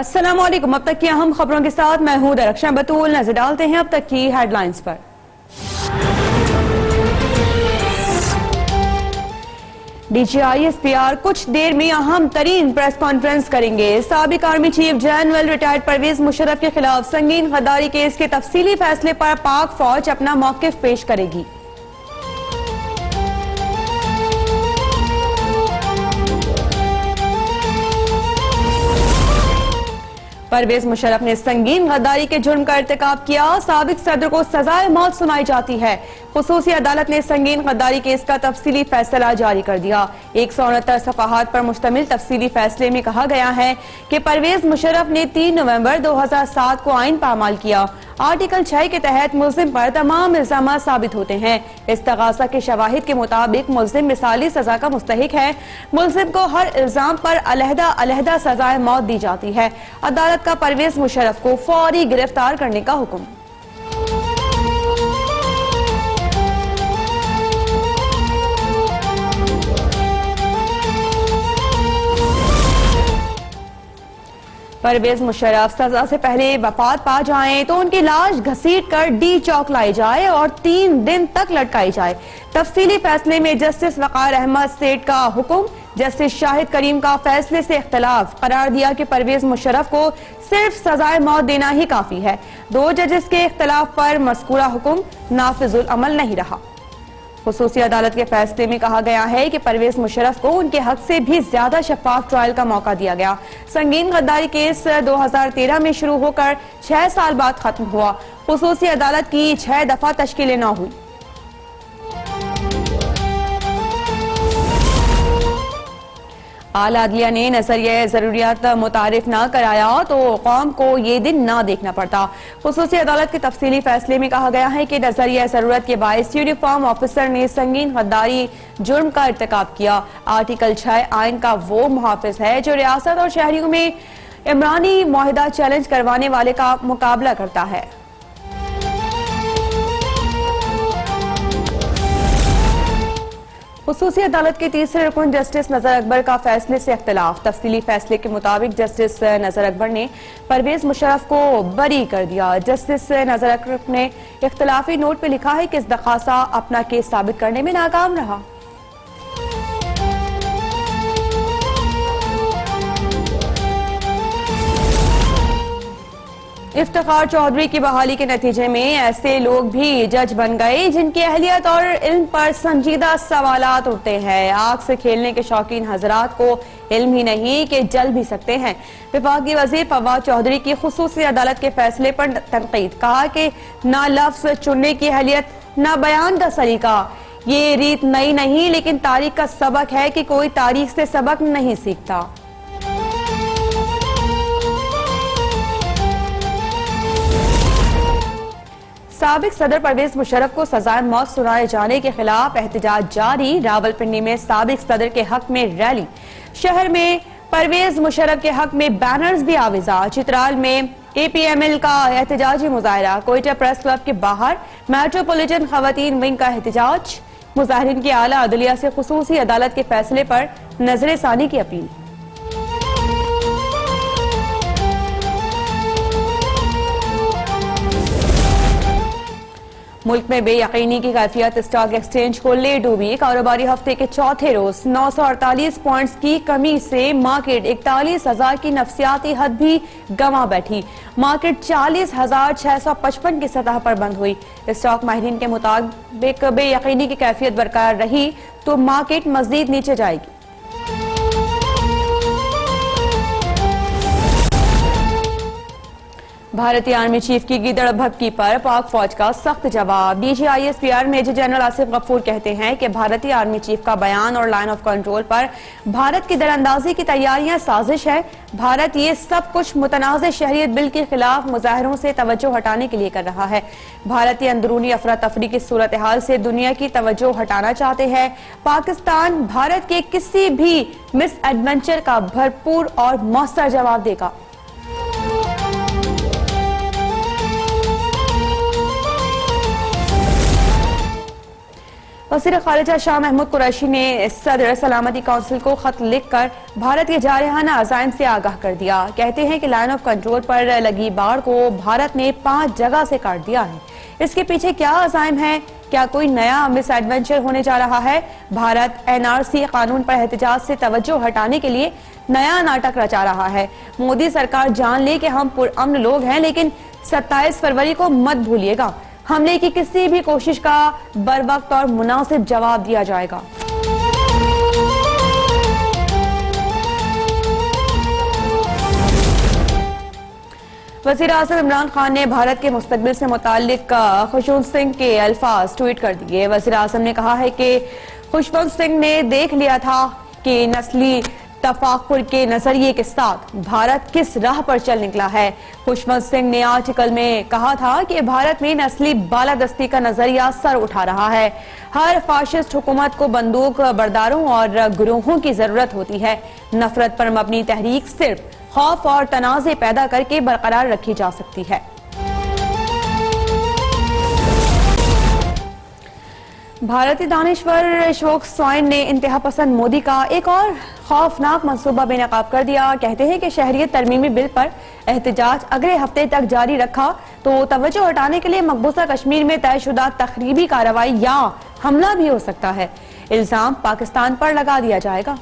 अस्सलामुअलैकुम। अब तक की अहम खबरों के साथ मैं हूं दरख्शां बतूल। नजर डालते हैं अब तक की हेडलाइंस पर। DGISPR कुछ देर में अहम तरीन प्रेस कॉन्फ्रेंस करेंगे। साबिक army chief general retired Pervez Musharraf के खिलाफ संगीन गद्दारी केस के तफसीली फैसले पर पाक फौज अपना मौकिफ पेश करेगी। परवेज मुशर्रफ ने संगीन गद्दारी के जुर्म का इर्तिकाब किया। साबिक सदर को सजाए मौत सुनाई जाती है। खुसूसी अदालत ने संगीन गद्दारी केस का तफसीली फैसला जारी कर दिया। 169 सफाहात पर मुश्तमिल तफसीली फैसले में कहा गया है कि परवेज मुशर्रफ ने 3 नवंबर 2007 को आइन पामाल किया। आर्टिकल 6 के तहत मुल्जिम पर तमाम इल्जाम साबित होते हैं। इस्तगासा के शवाहिद के मुताबिक मुल्जिम मिसाली सजा का मुस्तहिक है। मुल्जिम को हर इल्जाम पर अलहदा अलहदा सजाए मौत दी जाती है। अदालत का परवेज मुशर्रफ को फौरी गिरफ्तार करने का हुक्म। परवेज मुशर्रफ सजा से पहले वफात पा जाएं तो उनकी लाश घसीट कर डी चौक लाई जाए और 3 दिन तक लटकाई जाए। तफसीली फैसले में जस्टिस वकार अहमद सेठ का हुक्म, जस्टिस शाहिद करीम का फैसले से इख्तलाफ, करार दिया कि परवेज मुशर्रफ को सिर्फ सजाए मौत देना ही काफी है। 2 जजेस के इख्तलाफ पर मज़कूरा हुक्म नाफिजुल अमल नहीं रहा। खुसूसी अदालत के फैसले में कहा गया है कि परवेज मुशर्रफ को उनके हक से भी ज्यादा शफाफ ट्रायल का मौका दिया गया। संगीन गद्दारी केस 2013 में शुरू होकर 6 साल बाद खत्म हुआ। खुसूसी अदालत की 6 दफा तश्कील न हुई। आला अदलिया ने नजरिया जरूरियात मुतारिफ न कराया तो कौम को ये दिन ना देखना पड़ता। खुसूसी अदालत के तफसीली फैसले में कहा गया है कि नजरिया जरूरत के बायस यूनिफॉर्म ऑफिसर ने संगीन गद्दारी जुर्म का इर्तिकाब किया। आर्टिकल 6 आइन का वो मुहाफिज है जो रियासत और शहरियों में इमरानी मुआहिदा चैलेंज करवाने वाले का मुकाबला करता है। खुसूसी अदालत के तीसरे रुकन जस्टिस नजर अकबर का फैसले से इख्तलाफ। तफसीली फैसले के मुताबिक जस्टिस नजर अकबर ने परवेज मुशर्रफ को बरी कर दिया। जस्टिस नजर अकबर ने इख्तलाफी नोट पर लिखा है कि इस्तगासा अपना केस साबित करने में नाकाम रहा। इफ्तिखार चौधरी की बहाली के नतीजे में ऐसे लोग भी जज बन गए जिनकी अहलियत और इल्म पर संजीदा सवालात उठते हैं। आग से खेलने के शौकीन हजरात को इल्म ही नहीं कि जल भी सकते हैं। विफाकी वजीर फवाद चौधरी की खुसूसी अदालत के फैसले पर तनकीद, कहा कि ना लफ्ज चुनने की अहलियत ना बयान का सलीका। ये रीत नई नहीं लेकिन तारीख का सबक है कि कोई तारीख से सबक नहीं सीखता। साबिक सदर परवेज मुशर्रफ को सजाए मौत सुनाए जाने के खिलाफ एहतजाज जारी। रावलपिंडी में साबिक सदर के हक में रैली। शहर में परवेज मुशर्रफ के हक में बैनर्स भी आविजा। चित्राल में APML का एहतजाजी मुजाहरा। कोयटा प्रेस क्लब के बाहर मेट्रोपॉलिटन खवातीन विंग का एहतजाज। मुजाहिरीन की आला अदलिया से खुसूसी अदालत के फैसले पर नजर सानी की अपील। मुल्क में बेयकीनी की कैफियत, स्टॉक एक्सचेंज को ले डूबी। कारोबारी हफ्ते के चौथे रोज 948 पॉइंट्स की कमी से मार्केट 41,000 की नफसियाती हद भी गंवा बैठी। मार्केट 40,655 की सतह पर बंद हुई। स्टॉक माहिरीन के मुताबिक बेयकीनी की कैफियत बरकरार रही तो मार्केट मजीद नीचे जाएगी। भारतीय आर्मी चीफ की गिदड़ भक्की पर पाक फौज का सख्त जवाब। DGISPR major general Asif Ghafoor कहते हैं कि भारतीय आर्मी चीफ का बयान और लाइन ऑफ कंट्रोल पर भारत की दरअंदाजी की तैयारियां साजिश है। भारत ये सब कुछ मुतनाज़ शहरियत बिल के खिलाफ मुजाहरों से तवज्जो हटाने के लिए कर रहा है। भारतीय अंदरूनी अफरा तफरी की सूरत हाल से दुनिया की तवज्जो हटाना चाहते हैं। पाकिस्तान भारत के किसी भी मिस एडवेंचर का भरपूर और मौसर जवाब देगा। वज़ीर ख़ारिजा शाह महमूद कुरैशी ने सदर सलामती काउंसिल को खत लिखकर भारत के जारहाना अज़ाइम से आगाह कर दिया। कहते हैं कि लाइन ऑफ कंट्रोल पर लगी बाड़ को भारत ने 5 जगह से काट दिया है। इसके पीछे क्या अज़ाइम है? क्या कोई नया मिस एडवेंचर होने जा रहा है? भारत NRC कानून पर एहतजाज से तवज्जो हटाने के लिए नया नाटक रचा रहा है। मोदी सरकार जान ले कि हम पुरअमन लोग हैं, लेकिन 27 फरवरी को मत भूलिएगा, हमले की किसी भी कोशिश का बरवक्त और मुनासिब जवाब दिया जाएगा। वज़ीर आज़म इमरान खान ने भारत के मुस्तकबिल से मुताल्लिक खुशवंत सिंह के अल्फाज ट्वीट कर दिए। वज़ीर आज़म ने कहा है कि खुशवंत सिंह ने देख लिया था कि नस्ली तफाकुर के नजरिए के साथ भारत किस राह पर चल निकला है। खुशवंत सिंह ने आर्टिकल में कहा था कि भारत में नस्ली बालादस्ती का नजरिया सर उठा रहा है। हर फाशिस्ट हुकूमत को बंदूक बरदारों और गिरोहों की जरूरत होती है। नफरत पर मबनी तहरीक सिर्फ खौफ और तनाज़े पैदा करके बरकरार रखी जा सकती है। भारतीय दानिश्वर शोक स्वाइन ने इंतहा पसंद मोदी का एक और खौफनाक मंसूबा बेनकाब कर दिया। कहते हैं कि शहरियत तरमीमी बिल पर एहतजाज अगले हफ्ते तक जारी रखा तो तवज्जो हटाने के लिए मकबूजा कश्मीर में तयशुदा तखरीबी कार्रवाई या हमला भी हो सकता है। इल्जाम पाकिस्तान पर लगा दिया जाएगा।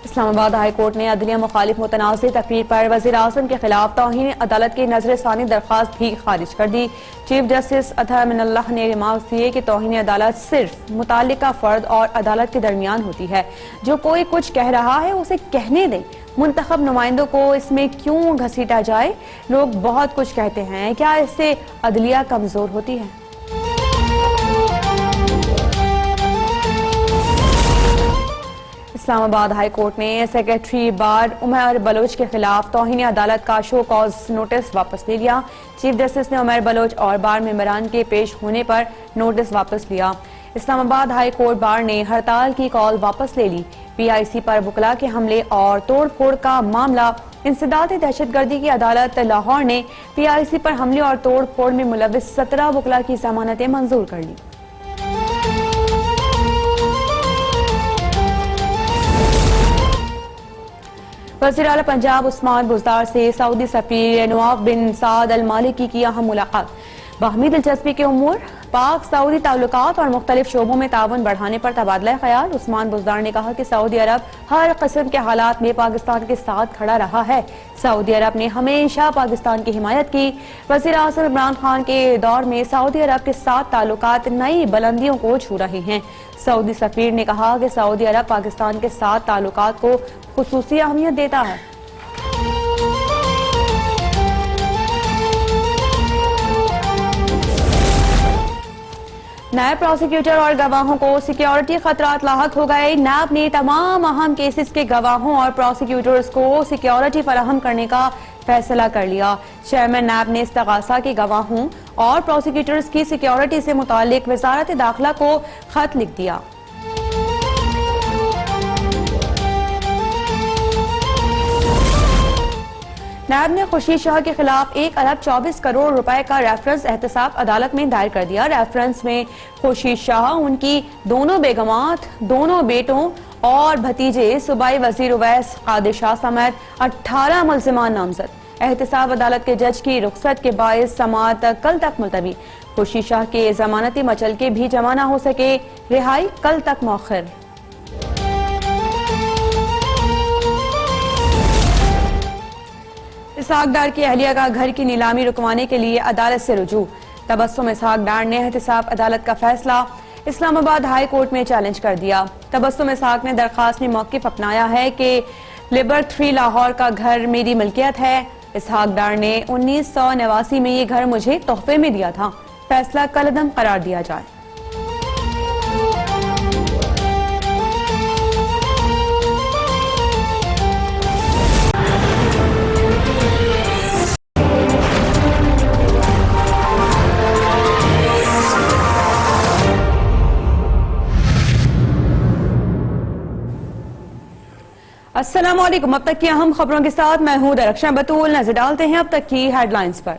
इस्लामाबाद हाई कोर्ट ने अदलिया मुखालिफ मुतनाज़ तकरीर पर वज़ीर आज़म के खिलाफ तौहीन अदालत की नजरसानी दरख्वास्त भी खारिज कर दी। चीफ जस्टिस अता मिनल्लाह ने रिमार्क दिए कि तौहीन अदालत सिर्फ मुतालिका फर्द और अदालत के दरमियान होती है। जो कोई कुछ कह रहा है उसे कहने दें, मुंतखब नुमाइंदों को इसमें क्यों घसीटा जाए। लोग बहुत कुछ कहते हैं, क्या इससे अदलिया कमजोर होती है? इस्लामाबाद हाई कोर्ट ने सेक्रेटरी बार उमर बलोच के खिलाफ तौहीन अदालत का शो कॉज नोटिस वापस ले लिया। चीफ जस्टिस ने उमर बलोच और बार मेंबरान के पेश होने पर नोटिस वापस लिया। इस्लामाबाद हाई कोर्ट बार ने हड़ताल की कॉल वापस ले ली। PIC पर बुकला के हमले और तोड़ फोड़ का मामला इंसदाद दहशतगर्दी की अदालत लाहौर ने PIC पर हमले और तोड़ फोड़ में मुलविस 17 बुकला की जमानतें मंजूर कर ली। वज़ीर आला पंजाब उस्मान बुज़दार से सऊदी सफीर नवाफ बिन साद अल मालिकी की अहम मुलाकात। बाहमी दिलचस्पी के उमूर, पाक सऊदी ताल्लुकात और मुख्तलिफ शोबों में ताउन बढ़ाने पर तबादला ख्याल। उस्मान बुज़दार ने कहा कि सऊदी अरब हर किस्म के हालात में पाकिस्तान के साथ खड़ा रहा है। सऊदी अरब ने हमेशा पाकिस्तान की हिमायत की। वज़ीर आज़म इमरान खान के दौर में सऊदी अरब के साथ ताल्लुकात नई बुलंदियों को छू रहे हैं। सऊदी सफीर ने कहा कि सऊदी अरब पाकिस्तान के साथ ताल्लुकात को खुसूसी अहमियत देता है। नायब प्रोसिक्यूटर और गवाहों को सिक्योरिटी खतरात लाहक हो गए। नैब ने तमाम अहम केसेस के गवाहों और प्रोसिक्यूटर्स को सिक्योरिटी फराहम करने का फैसला कर लिया। चेयरमैन नैब ने इस्तगासा के गवाहों और प्रोसिक्यूटर्स की सिक्योरिटी से मुतालिक वजारत दाखिला को खत लिख दिया। नैब ने खुर्शीद शाह के खिलाफ 1 अरब 24 करोड़ रुपए का रेफरेंस एहतसाब अदालत में दायर कर दिया। रेफरेंस में खुर्शीद शाह, उनकी दोनों बेगमात, दोनों बेटों और भतीजे सूबाई वजीर उवैस कादिर शाह समेत 18 मुल्जिमान नामजद। एहतसाब अदालत के जज की रुखसत के बायस समाअत कल तक मुलतवी। खुर्शीद शाह के जमानती मचलके भी जमा न हो सके, रिहाई कल तक मौखिर। इसहाक डार की अहलिया का घर की नीलामी रुकवाने के लिए अदालत से रुजू। तबस्सुम इसहाक डार ने एहतसाब अदालत का फैसला इस्लामाबाद हाई कोर्ट में चैलेंज कर दिया। तबस्सुम इसहाक ने दरखास्त में मौकिफ अपनाया है कि लिबर 3 लाहौर का घर मेरी मिल्कियत है। इसहाक डार ने 1989 में ये घर मुझे तोहफे में दिया था। फैसला कलअदम करार दिया जाए। अस्सलाम वालेकुम। अब तक की अहम खबरों के साथ मैं हूं दरख्शां बतूल। नजर डालते हैं अब तक की हेडलाइंस पर।